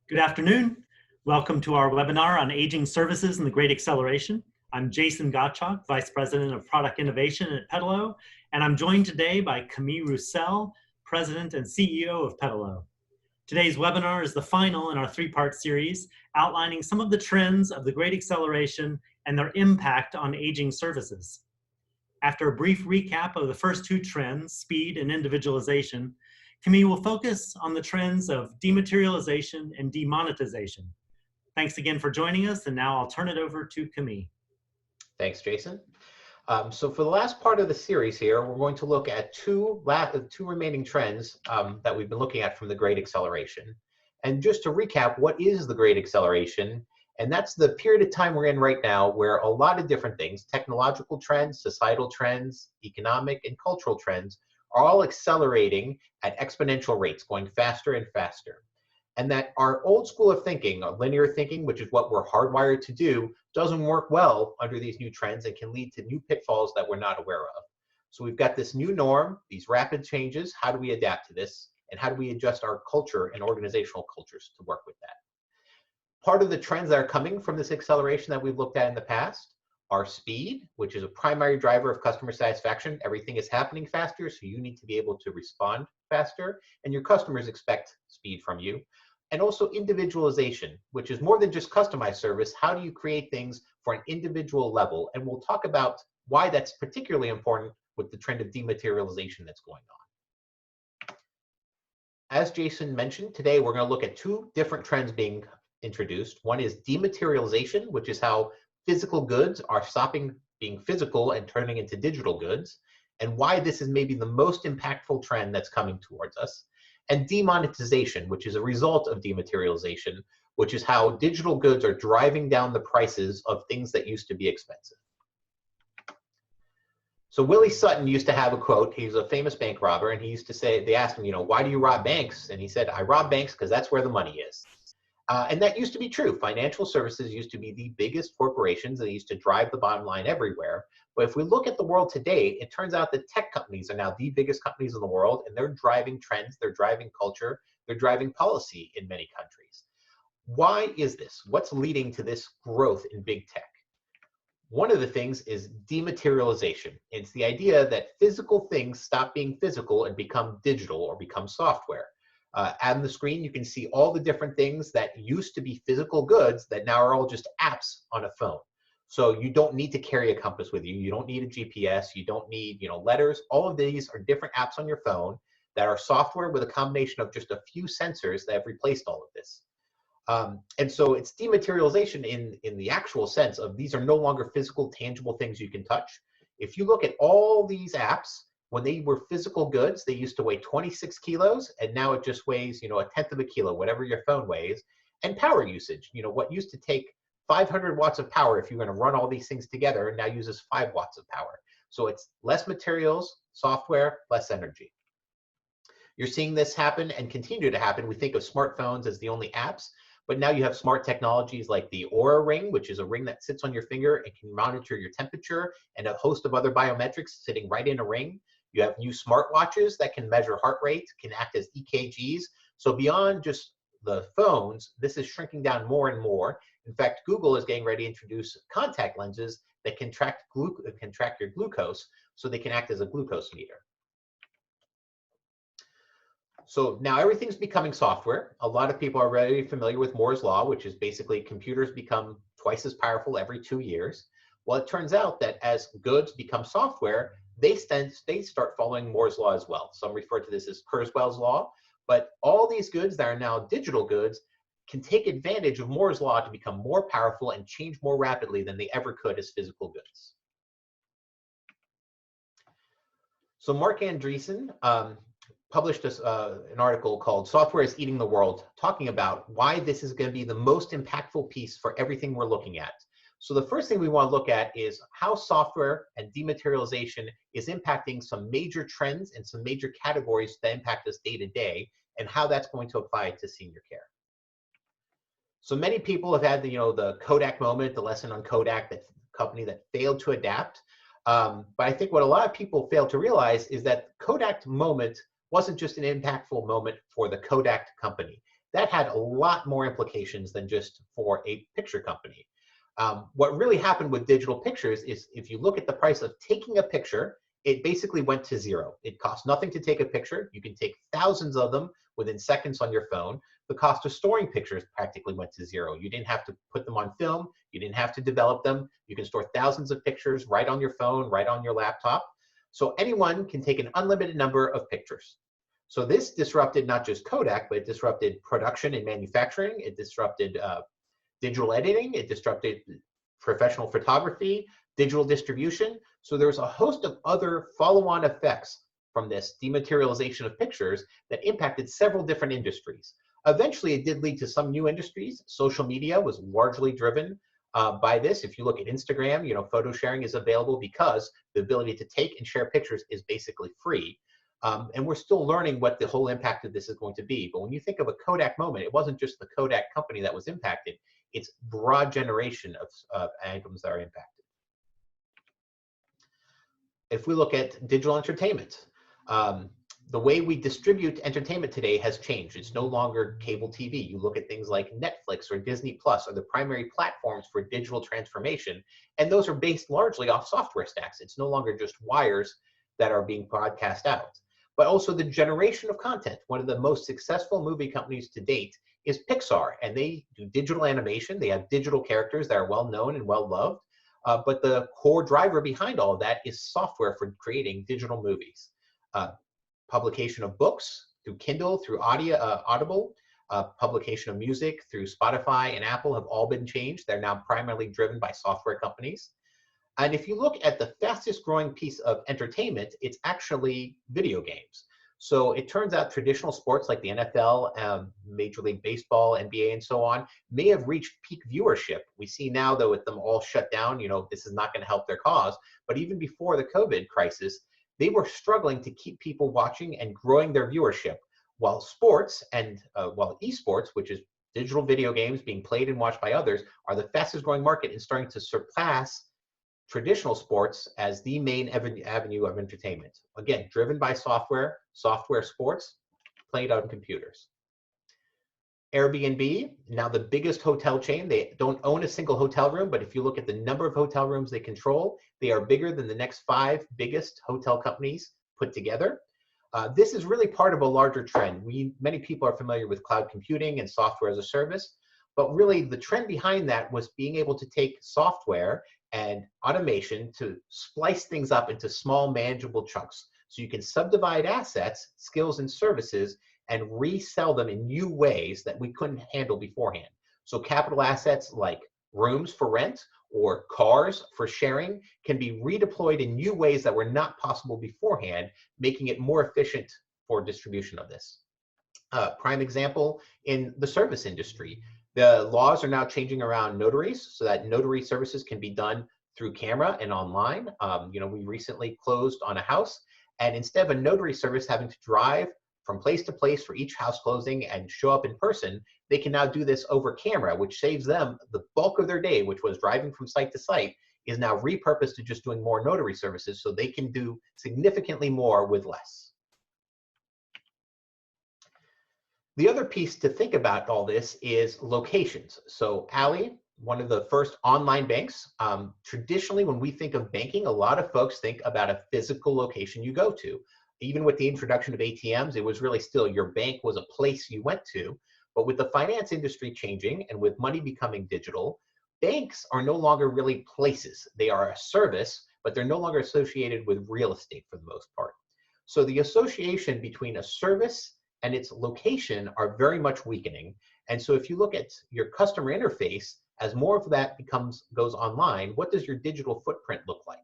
Good afternoon. Welcome to our webinar on aging services and the Great Acceleration. I'm Jason Gottschalk, Vice President of Product Innovation at Petalo, and I'm joined today by Camille Roussel, President and CEO of Petalo. Today's webinar is the final in our three-part series outlining some of the trends of the Great Acceleration and their impact on aging services. After a brief recap of the first two trends, speed and individualization, Camille will focus on the trends of dematerialization and demonetization. Thanks again for joining us, and now I'll turn it over to Camille. Thanks, Jason. So for the last part of the series here, we're going to look at two remaining trends that we've been looking at from the Great Acceleration. And just to recap, what is the Great Acceleration? And that's the period of time we're in right now where a lot of different things, technological trends, societal trends, economic and cultural trends, are all accelerating at exponential rates, going faster and faster. And that our old school of thinking, our linear thinking, which is what we're hardwired to do, doesn't work well under these new trends and can lead to new pitfalls that we're not aware of. So we've got this new norm, these rapid changes. How do we adapt to this? And how do we adjust our culture and organizational cultures to work with that? Part of the trends that are coming from this acceleration that we've looked at in the past are speed, which is a primary driver of customer satisfaction. Everything is happening faster, so you need to be able to respond faster, and your customers expect speed from you. And also individualization, which is more than just customized service. How do you create things for an individual level? And we'll talk about why that's particularly important with the trend of dematerialization that's going on. As Jason mentioned, today we're going to look at two different trends being introduced. One is dematerialization, which is how physical goods are stopping being physical and turning into digital goods, and why this is maybe the most impactful trend that's coming towards us. And demonetization, which is a result of dematerialization, which is how digital goods are driving down the prices of things that used to be expensive. So Willie Sutton used to have a quote. He's a famous bank robber, and he used to say, they asked him, why do you rob banks? And he said, I rob banks because that's where the money is. And that used to be true. Financial services used to be the biggest corporations. They used to drive the bottom line everywhere. But if we look at the world today, it turns out that tech companies are now the biggest companies in the world, and they're driving trends, they're driving culture, they're driving policy in many countries. Why is this? What's leading to this growth in big tech? One of the things is dematerialization. It's the idea that physical things stop being physical and become digital or become software. On the screen, you can see all the different things that used to be physical goods that now are all just apps on a phone. So you don't need to carry a compass with you. You don't need a GPS. You don't need, letters. All of these are different apps on your phone that are software with a combination of just a few sensors that have replaced all of this. And so it's dematerialization in the actual sense of these are no longer physical, tangible things you can touch. If you look at all these apps, when they were physical goods, they used to weigh 26 kilos, and now it just weighs, a tenth of a kilo, whatever your phone weighs. And power usage, what used to take 500 watts of power if you're going to run all these things together, now uses 5 watts of power. So it's less materials, software, less energy. You're seeing this happen and continue to happen. We think of smartphones as the only apps, but now you have smart technologies like the Oura Ring, which is a ring that sits on your finger and can monitor your temperature, and a host of other biometrics sitting right in a ring. You have new smartwatches that can measure heart rate, can act as EKGs. So beyond just the phones, this is shrinking down more and more. In fact, Google is getting ready to introduce contact lenses that can track your glucose, so they can act as a glucose meter. So now everything's becoming software. A lot of people are very familiar with Moore's Law, which is basically computers become twice as powerful every 2 years. Well, it turns out that as goods become software, they start following Moore's Law as well. Some refer to this as Kurzweil's Law. But all these goods that are now digital goods can take advantage of Moore's Law to become more powerful and change more rapidly than they ever could as physical goods. So Mark Andreessen published an article called Software is Eating the World, talking about why this is going to be the most impactful piece for everything we're looking at. So the first thing we want to look at is how software and dematerialization is impacting some major trends and some major categories that impact us day to day, and how that's going to apply to senior care. So many people have had the Kodak Moment, the lesson on Kodak, that company that failed to adapt. But I think what a lot of people fail to realize is that Kodak Moment wasn't just an impactful moment for the Kodak company. that had a lot more implications than just for a picture company. What really happened with digital pictures is if you look at the price of taking a picture, it basically went to zero. It costs nothing to take a picture. You can take thousands of them within seconds on your phone. The cost of storing pictures practically went to zero. You didn't have to put them on film. You didn't have to develop them. You can store thousands of pictures right on your phone, right on your laptop. So anyone can take an unlimited number of pictures. So this disrupted not just Kodak, but it disrupted production and manufacturing. It disrupted digital editing. It disrupted professional photography, digital distribution. So there's a host of other follow-on effects from this dematerialization of pictures that impacted several different industries. Eventually, it did lead to some new industries. Social media was largely driven by this. If you look at Instagram, photo sharing is available because the ability to take and share pictures is basically free. And we're still learning what the whole impact of this is going to be. But when you think of a Kodak moment, it wasn't just the Kodak company that was impacted. It's broad generation of items that are impacted. If we look at digital entertainment, the way we distribute entertainment today has changed. It's no longer cable TV. You look at things like Netflix or Disney Plus are the primary platforms for digital transformation, and those are based largely off software stacks. It's no longer just wires that are being broadcast out, but also the generation of content. One of the most successful movie companies to date is Pixar, and they do digital animation. They have digital characters that are well known and well loved, but the core driver behind all of that is software for creating digital movies. Publication of books through Kindle, through Audible, publication of music through Spotify and Apple have all been changed. They're now primarily driven by software companies. And if you look at the fastest growing piece of entertainment, it's actually video games. So it turns out traditional sports like the NFL, Major League Baseball, NBA, and so on may have reached peak viewership. We see now, though, with them all shut down, this is not going to help their cause. But even before the COVID crisis, they were struggling to keep people watching and growing their viewership, while sports and while esports, which is digital video games being played and watched by others, are the fastest growing market and starting to surpass traditional sports as the main avenue of entertainment. Again, driven by software sports, played on computers. Airbnb, now the biggest hotel chain. They don't own a single hotel room, but if you look at the number of hotel rooms they control, they are bigger than the next 5 biggest hotel companies put together. This is really part of a larger trend. Many people are familiar with cloud computing and software as a service, but really the trend behind that was being able to take software and automation to splice things up into small manageable chunks. So you can subdivide assets, skills, and services and resell them in new ways that we couldn't handle beforehand. So capital assets like rooms for rent or cars for sharing can be redeployed in new ways that were not possible beforehand, making it more efficient for distribution of this. Prime example in the service industry. The laws are now changing around notaries so that notary services can be done through camera and online. We recently closed on a house, and instead of a notary service having to drive from place to place for each house closing and show up in person, they can now do this over camera, which saves them the bulk of their day, which was driving from site to site, is now repurposed to just doing more notary services so they can do significantly more with less. The other piece to think about all this is locations. So Ally, one of the first online banks, traditionally when we think of banking, a lot of folks think about a physical location you go to. Even with the introduction of ATMs, it was really still your bank was a place you went to. But with the finance industry changing and with money becoming digital, banks are no longer really places. They are a service, but they're no longer associated with real estate for the most part. So the association between a service and its location are very much weakening. And so if you look at your customer interface, as more of that goes online, what does your digital footprint look like?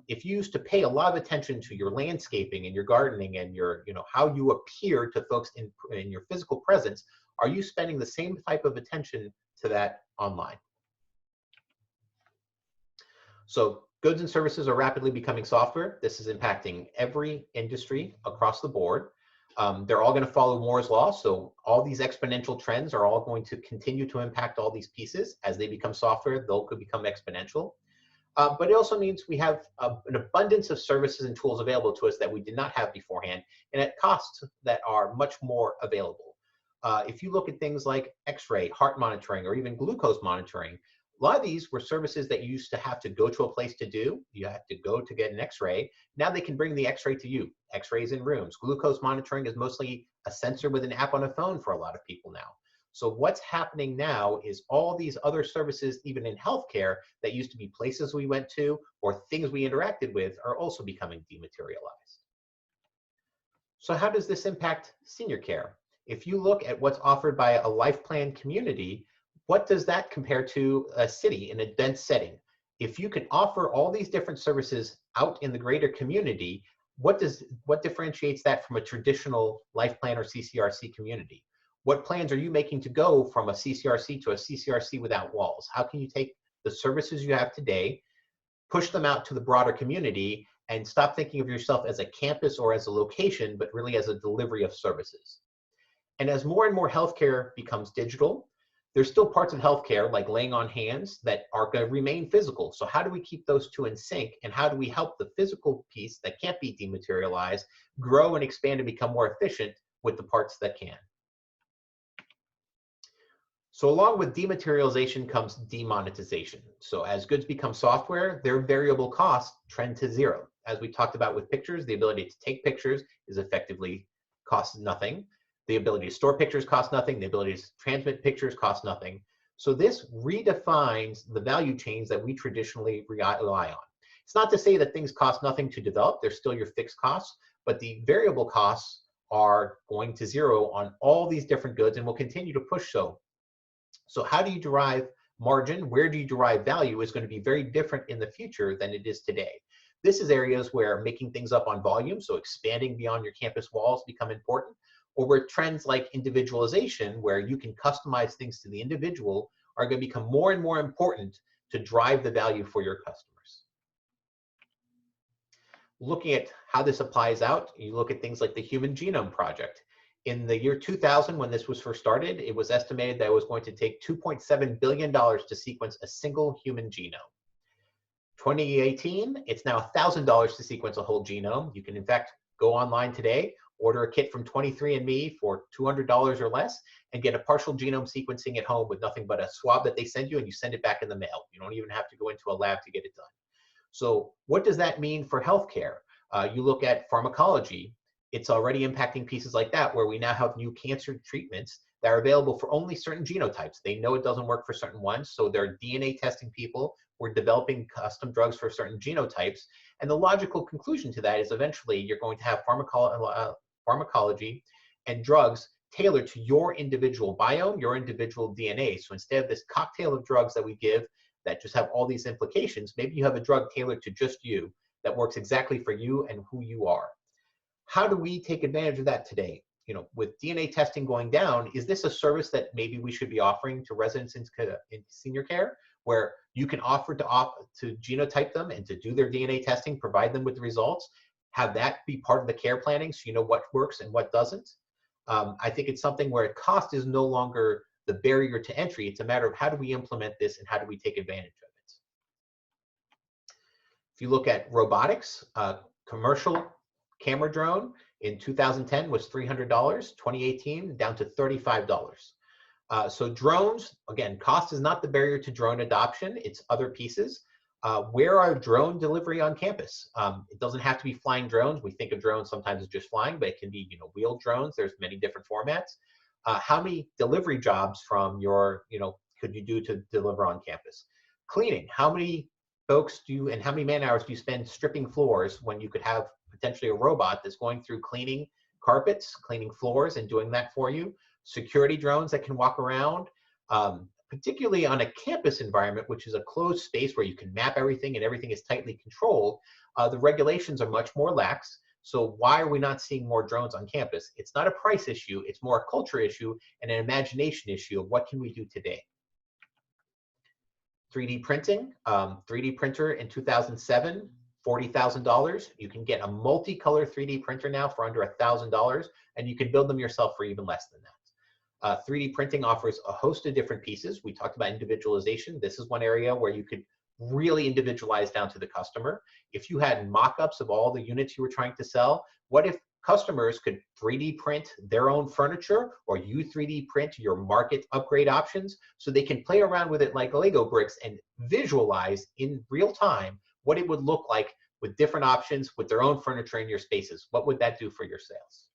If you used to pay a lot of attention to your landscaping and your gardening and your, how you appear to folks in your physical presence, are you spending the same type of attention to that online? So goods and services are rapidly becoming software. This is impacting every industry across the board. They're all going to follow Moore's law. So all these exponential trends are all going to continue to impact all these pieces. As they become software, they'll could become exponential. But it also means we have an abundance of services and tools available to us that we did not have beforehand, and at costs that are much more available. If you look at things like X-ray, heart monitoring, or even glucose monitoring, a lot of these were services that you used to have to go to a place to do. You had to go to get an X-ray. Now they can bring the X-ray to you. X-rays in rooms. Glucose monitoring is mostly a sensor with an app on a phone for a lot of people now. So what's happening now is all these other services, even in healthcare, that used to be places we went to or things we interacted with, are also becoming dematerialized. So how does this impact senior care? If you look at what's offered by a life plan community, what does that compare to a city in a dense setting? If you can offer all these different services out in the greater community, what differentiates that from a traditional life plan or CCRC community? What plans are you making to go from a CCRC to a CCRC without walls? How can you take the services you have today, push them out to the broader community, and stop thinking of yourself as a campus or as a location, but really as a delivery of services? And as more and more healthcare becomes digital, there's still parts of healthcare, like laying on hands, that are going to remain physical. So how do we keep those two in sync? And how do we help the physical piece that can't be dematerialized grow and expand and become more efficient with the parts that can? So along with dematerialization comes demonetization. So as goods become software, their variable costs trend to zero. As we talked about with pictures, the ability to take pictures is effectively costs nothing. The ability to store pictures costs nothing. The ability to transmit pictures costs nothing. So this redefines the value chains that we traditionally rely on. It's not to say that things cost nothing to develop. They're still your fixed costs, but the variable costs are going to zero on all these different goods and will continue to push so. So how do you derive margin? Where do you derive value is going to be very different in the future than it is today. This is areas where making things up on volume, so expanding beyond your campus walls, become important, or where trends like individualization, where you can customize things to the individual, are going to become more and more important to drive the value for your customers. Looking at how this applies out, you look at things like the Human Genome Project. In the year 2000, when this was first started, it was estimated that it was going to take $2.7 billion to sequence a single human genome. 2018, it's now $1,000 to sequence a whole genome. You can, in fact, go online today, order a kit from 23andMe for $200 or less, and get a partial genome sequencing at home with nothing but a swab that they send you, and you send it back in the mail. You don't even have to go into a lab to get it done. So what does that mean for healthcare? You look at pharmacology. It's already impacting pieces like that, where we now have new cancer treatments that are available for only certain genotypes. They know it doesn't work for certain ones, so they're DNA testing people. We're developing custom drugs for certain genotypes. And the logical conclusion to that is eventually you're going to have pharmacology and drugs tailored to your individual biome, your individual DNA. So instead of this cocktail of drugs that we give that just have all these implications, maybe you have a drug tailored to just you that works exactly for you and who you are. How do we take advantage of that today? You know, with DNA testing going down, is this a service that maybe we should be offering to residents in senior care, where you can offer to genotype them and to do their DNA testing, provide them with the results, have that be part of the care planning so you know what works and what doesn't? I think it's something where cost is no longer the barrier to entry. It's a matter of how do we implement this and how do we take advantage of it? If you look at robotics, commercial camera drone in 2010 was $300, 2018 down to $35. So drones, again, cost is not the barrier to drone adoption, it's other pieces. Where are drone delivery on campus? It doesn't have to be flying drones. We think of drones sometimes as just flying, but it can be, wheeled drones. There's many different formats. How many delivery jobs from your, could you do to deliver on campus? Cleaning, how many folks and how many man hours do you spend stripping floors when you could have potentially a robot that's going through cleaning carpets, cleaning floors, and doing that for you? Security drones that can walk around, particularly on a campus environment, which is a closed space where you can map everything and everything is tightly controlled. The regulations are much more lax. So why are we not seeing more drones on campus? It's not a price issue. It's more a culture issue and an imagination issue of what can we do today. 3D printing, 3D printer in 2007, $40,000. You can get a multicolor 3D printer now for under $1,000, and you can build them yourself for even less than that. 3D printing offers a host of different pieces. We talked about individualization. This is one area where you could really individualize down to the customer. If you had mock-ups of all the units you were trying to sell, what if customers could 3D print their own furniture, or you 3D print your market upgrade options, so they can play around with it like Lego bricks and visualize in real time what it would look like with different options with their own furniture in your spaces. What would that do for your sales?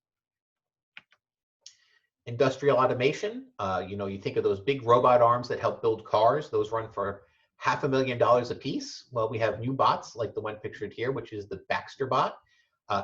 Industrial automation, you think of those big robot arms that help build cars. Those run for $500,000 a piece. Well, we have new bots like the one pictured here, which is the Baxter bot.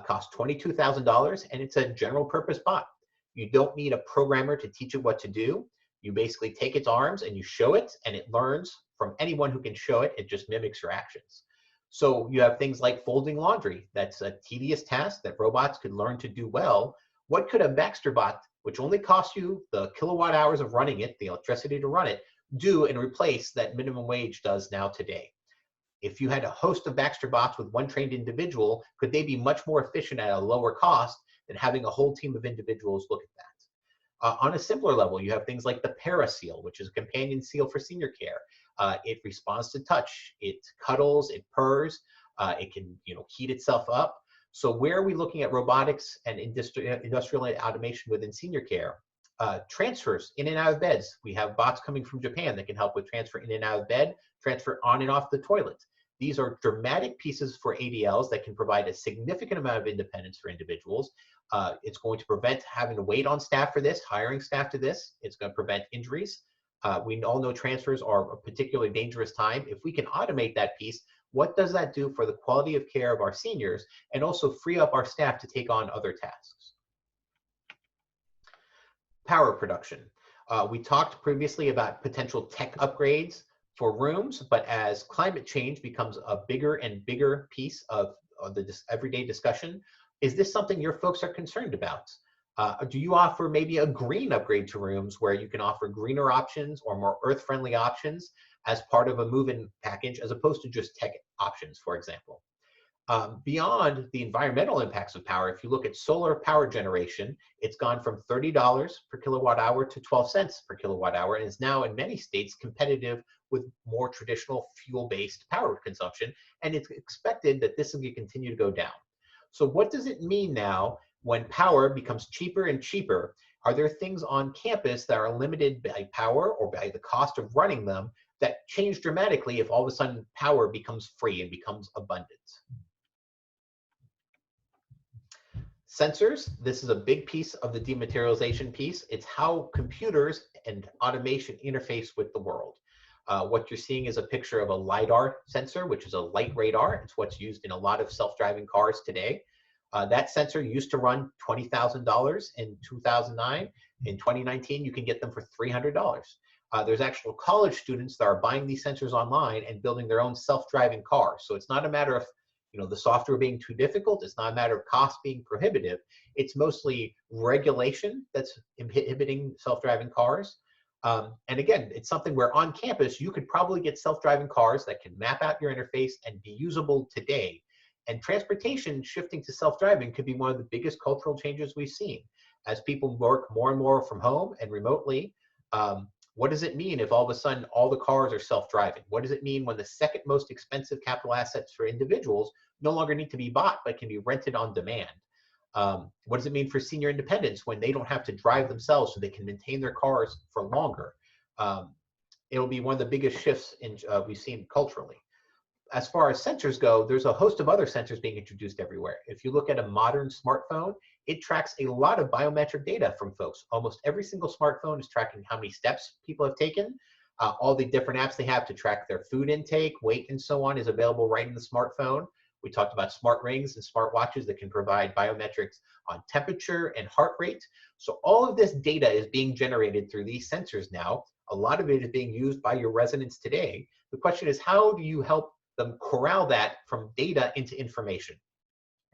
Costs $22,000, and it's a general purpose bot. You don't need a programmer to teach it what to do. You basically take its arms and you show it, and it learns from anyone who can show it. It just mimics your actions. So you have things like folding laundry. That's a tedious task that robots could learn to do well. What could a Baxter bot, which only costs you the kilowatt hours of running it, the electricity to run it, do and replace that minimum wage does now today? If you had a host of Baxter bots with one trained individual, could they be much more efficient at a lower cost than having a whole team of individuals look at that? On a simpler level, you have things like the Paraseal, which is a companion seal for senior care. It responds to touch, it cuddles, it purrs, it can heat itself up. So where are we looking at robotics and industrial automation within senior care? Transfers in and out of beds. We have bots coming from Japan that can help with transfer in and out of bed, transfer on and off the toilet. These are dramatic pieces for ADLs that can provide a significant amount of independence for individuals. It's going to prevent having to wait on staff for this, hiring staff to this. It's going to prevent injuries. We all know transfers are a particularly dangerous time. If we can automate that piece, what does that do for the quality of care of our seniors, and also free up our staff to take on other tasks? Power production. We talked previously about potential tech upgrades for rooms, but as climate change becomes a bigger and bigger piece of the everyday discussion, is this something your folks are concerned about? Do you offer maybe a green upgrade to rooms where you can offer greener options or more earth-friendly options as part of a move-in package, as opposed to just tech options, for example? Beyond the environmental impacts of power, if you look at solar power generation, it's gone from $30 per kilowatt hour to 12 cents per kilowatt hour, and is now in many states competitive with more traditional fuel-based power consumption, and it's expected that this will continue to go down. So what does it mean now when power becomes cheaper and cheaper? Are there things on campus that are limited by power or by the cost of running them that change dramatically if all of a sudden power becomes free and becomes abundant? Sensors, this is a big piece of the dematerialization piece. It's how computers and automation interface with the world. What you're seeing is a picture of a LiDAR sensor, which is a light radar. It's what's used in a lot of self-driving cars today. That sensor used to run $20,000 in 2009. In 2019, you can get them for $300. There's actual college students that are buying these sensors online and building their own self-driving cars. So it's not a matter of the software being too difficult. It's not a matter of cost being prohibitive. It's mostly regulation that's inhibiting self-driving cars. And again, it's something where on campus, you could probably get self-driving cars that can map out your interface and be usable today. And transportation shifting to self-driving could be one of the biggest cultural changes we've seen. As people work more and more from home and remotely, what does it mean if all of a sudden all the cars are self-driving? What does it mean when the second most expensive capital assets for individuals no longer need to be bought, but can be rented on demand? What does it mean for senior independence when they don't have to drive themselves so they can maintain their cars for longer? It'll be one of the biggest shifts we've seen culturally. As far as sensors go, there's a host of other sensors being introduced everywhere. If you look at a modern smartphone, it tracks a lot of biometric data from folks. Almost every single smartphone is tracking how many steps people have taken. All the different apps they have to track their food intake, weight, and so on is available right in the smartphone. We talked about smart rings and smart watches that can provide biometrics on temperature and heart rate. So all of this data is being generated through these sensors now. A lot of it is being used by your residents today. The question is, how do you help them corral that from data into information?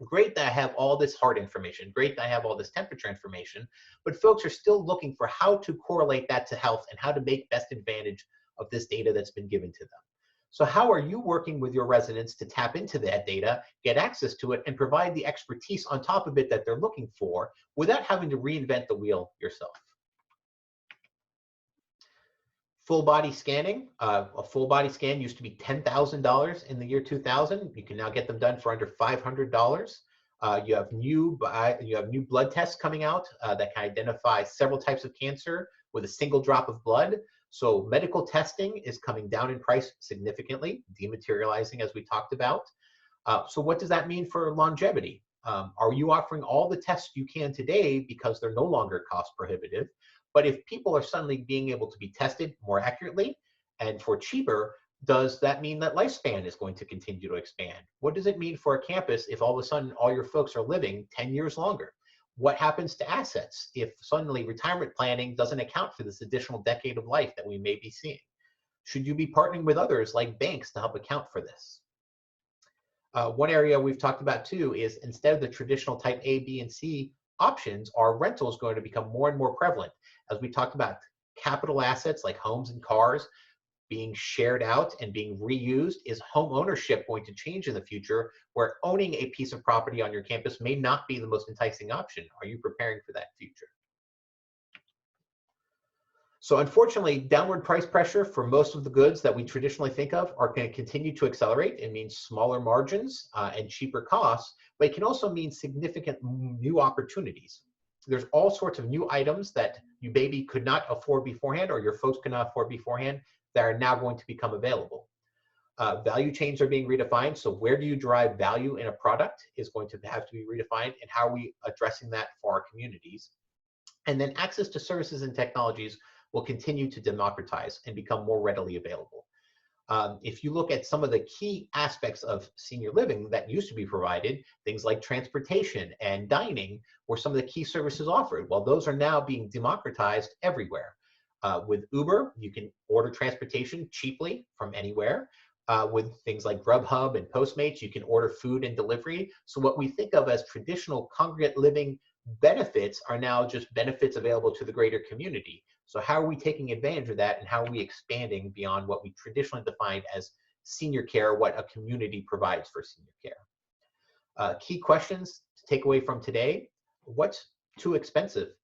Great that I have all this heart information, great that I have all this temperature information, but folks are still looking for how to correlate that to health and how to make best advantage of this data that's been given to them. So how are you working with your residents to tap into that data, get access to it, and provide the expertise on top of it that they're looking for without having to reinvent the wheel yourself? Full body scanning. A full body scan used to be $10,000 in the year 2000. You can now get them done for under $500. You have new blood tests coming out that can identify several types of cancer with a single drop of blood. So medical testing is coming down in price significantly, dematerializing as we talked about. So what does that mean for longevity? Are you offering all the tests you can today because they're no longer cost prohibitive? But if people are suddenly being able to be tested more accurately and for cheaper, does that mean that lifespan is going to continue to expand? What does it mean for a campus if all of a sudden all your folks are living 10 years longer? What happens to assets if suddenly retirement planning doesn't account for this additional decade of life that we may be seeing? Should you be partnering with others like banks to help account for this? One area we've talked about too is instead of the traditional type A, B, and C options, are rentals going to become more and more prevalent? As we talked about, capital assets like homes and cars being shared out and being reused. Is home ownership going to change in the future, where owning a piece of property on your campus may not be the most enticing option? Are you preparing for that future? So unfortunately, downward price pressure for most of the goods that we traditionally think of are going to continue to accelerate. It means smaller margins and cheaper costs, but it can also mean significant new opportunities. There's all sorts of new items that you maybe could not afford beforehand, or your folks could not afford beforehand, that are now going to become available. Value chains are being redefined. So where do you derive value in a product is going to have to be redefined, and how are we addressing that for our communities? And then access to services and technologies will continue to democratize and become more readily available. If you look at some of the key aspects of senior living that used to be provided, things like transportation and dining were some of the key services offered. Well, those are now being democratized everywhere. With Uber, you can order transportation cheaply from anywhere. With things like Grubhub and Postmates, you can order food and delivery. So what we think of as traditional congregate living benefits are now just benefits available to the greater community. So how are we taking advantage of that, and how are we expanding beyond what we traditionally defined as senior care, what a community provides for senior care? Key questions to take away from today: what's too expensive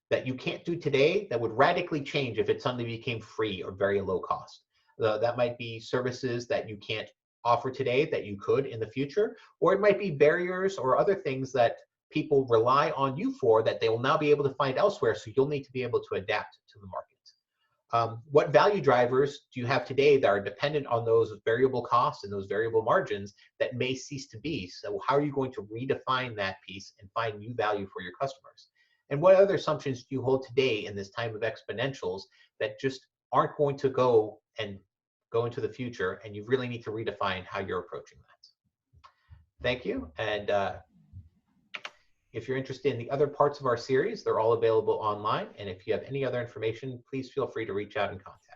that you can't do today that would radically change if it suddenly became free or very low cost? That might be services that you can't offer today that you could in the future, or it might be barriers or other things that people rely on you for that they will now be able to find elsewhere, so you'll need to be able to adapt to the market. What value drivers do you have today that are dependent on those variable costs and those variable margins that may cease to be? So how are you going to redefine that piece and find new value for your customers? And what other assumptions do you hold today in this time of exponentials that just aren't going to go into the future, and you really need to redefine how you're approaching that? Thank you. And if you're interested in the other parts of our series, they're all available online. And if you have any other information, please feel free to reach out and contact.